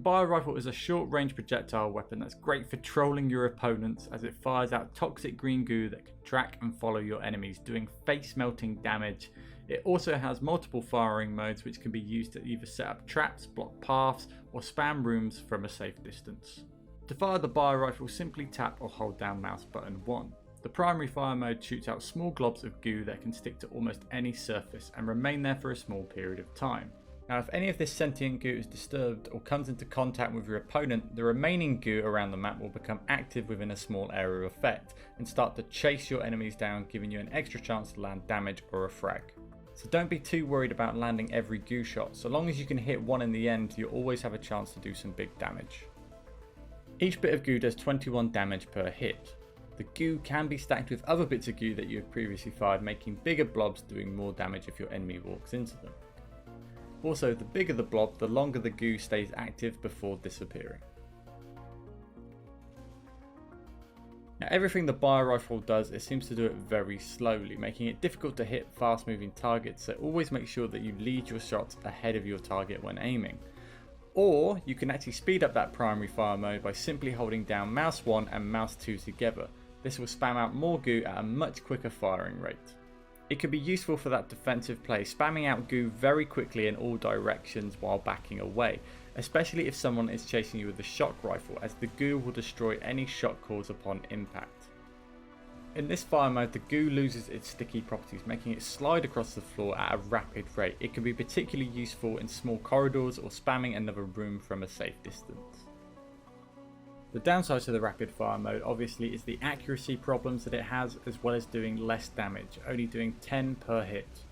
biorifle is a short-range projectile weapon that's great for trolling your opponents as it fires out toxic green goo that can track and follow your enemies, doing face-melting damage. It also has multiple firing modes which can be used to either set up traps, block paths, or spam rooms from a safe distance. To fire the biorifle, simply tap or hold down mouse button 1. The primary fire mode shoots out small globs of goo that can stick to almost any surface and remain there for a small period of time. Now, if any of this sentient goo is disturbed or comes into contact with your opponent, the remaining goo around the map will become active within a small area of effect and start to chase your enemies down, giving you an extra chance to land damage or a frag. So don't be too worried about landing every goo shot. So long as you can hit one in the end, you'll always have a chance to do some big damage. Each bit of goo does 21 damage per hit. The goo can be stacked with other bits of goo that you have previously fired, making bigger blobs doing more damage if your enemy walks into them. Also, the bigger the blob, the longer the goo stays active before disappearing. Now, everything the biorifle does, it seems to do it very slowly, making it difficult to hit fast moving targets, so always make sure that you lead your shots ahead of your target when aiming. Or you can actually speed up that primary fire mode by simply holding down mouse 1 and mouse 2 together. This will spam out more goo at a much quicker firing rate. It can be useful for that defensive play, spamming out goo very quickly in all directions while backing away, especially if someone is chasing you with a shock rifle, as the goo will destroy any shock cause upon impact. In this fire mode, the goo loses its sticky properties, making it slide across the floor at a rapid rate. It can be particularly useful in small corridors or spamming another room from a safe distance. The downside to the rapid fire mode obviously is the accuracy problems that it has, as well as doing less damage, only doing 10 per hit.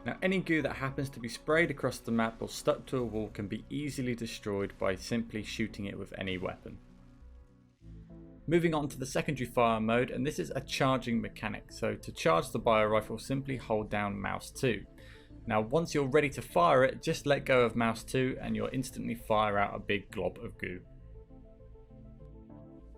Now, any goo that happens to be sprayed across the map or stuck to a wall can be easily destroyed by simply shooting it with any weapon. Moving on to the secondary fire mode, and this is a charging mechanic. So to charge the biorifle, simply hold down mouse 2. Now once you're ready to fire it, just let go of mouse 2 and you'll instantly fire out a big glob of goo.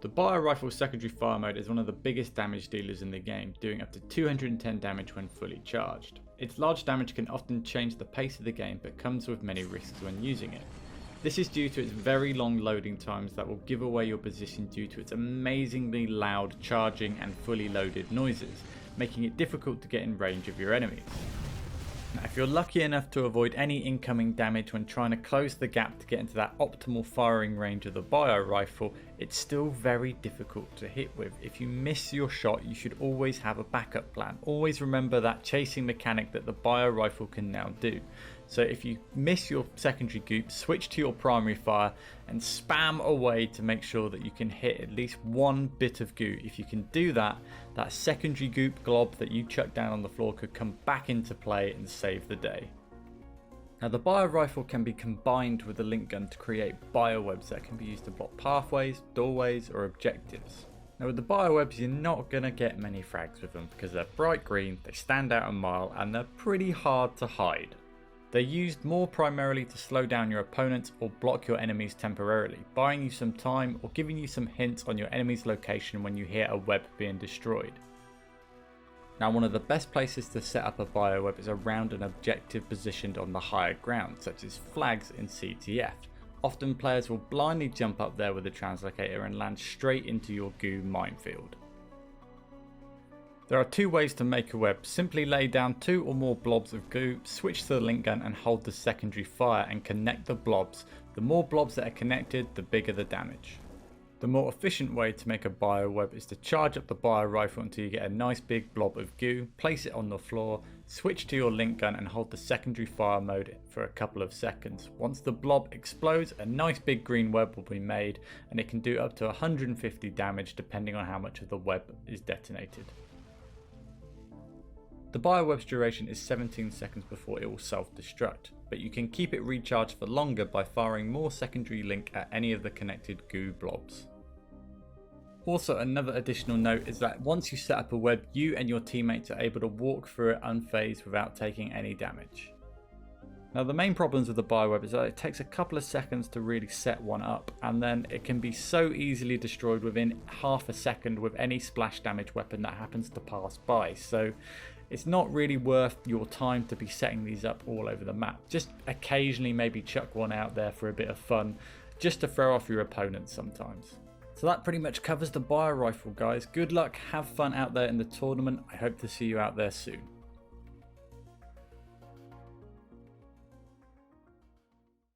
The biorifle secondary fire mode is one of the biggest damage dealers in the game, doing up to 210 damage when fully charged. Its large damage can often change the pace of the game, but comes with many risks when using it. This is due to its very long loading times that will give away your position due to its amazingly loud charging and fully loaded noises, making it difficult to get in range of your enemies. Now, if you're lucky enough to avoid any incoming damage when trying to close the gap to get into that optimal firing range of the biorifle, it's still very difficult to hit with. If you miss your shot, you should always have a backup plan. Always remember that chasing mechanic that the biorifle can now do. So if you miss your secondary goop, switch to your primary fire and spam away to make sure that you can hit at least one bit of goo. If you can do that, that secondary goop glob that you chuck down on the floor could come back into play and save the day. Now the biorifle can be combined with the link gun to create biowebs that can be used to block pathways, doorways or objectives. Now with the biowebs, you're not going to get many frags with them because they're bright green, they stand out a mile and they're pretty hard to hide. They're used more primarily to slow down your opponents or block your enemies temporarily, buying you some time or giving you some hints on your enemy's location when you hear a web being destroyed. Now one of the best places to set up a bioweb is around an objective positioned on the higher ground, such as flags in CTF. Often players will blindly jump up there with a translocator and land straight into your goo minefield. There are two ways to make a web. Simply lay down 2 or more blobs of goo, switch to the link gun and hold the secondary fire and connect the blobs. The more blobs that are connected, the bigger the damage. The more efficient way to make a bioweb is to charge up the biorifle until you get a nice big blob of goo, place it on the floor, switch to your link gun and hold the secondary fire mode for a couple of seconds. Once the blob explodes, a nice big green web will be made and it can do up to 150 damage depending on how much of the web is detonated. The bioweb's duration is 17 seconds before it will self-destruct, but you can keep it recharged for longer by firing more secondary link at any of the connected goo blobs. Also, another additional note is that once you set up a web, you and your teammates are able to walk through it unfazed without taking any damage. Now the main problems with the bioweb is that it takes a couple of seconds to really set one up, and then it can be so easily destroyed within half a second with any splash damage weapon that happens to pass by. So it's not really worth your time to be setting these up all over the map. Just occasionally maybe chuck one out there for a bit of fun, just to throw off your opponents sometimes. So that pretty much covers the bio rifle, guys. Good luck, have fun out there in the tournament. I hope to see you out there soon.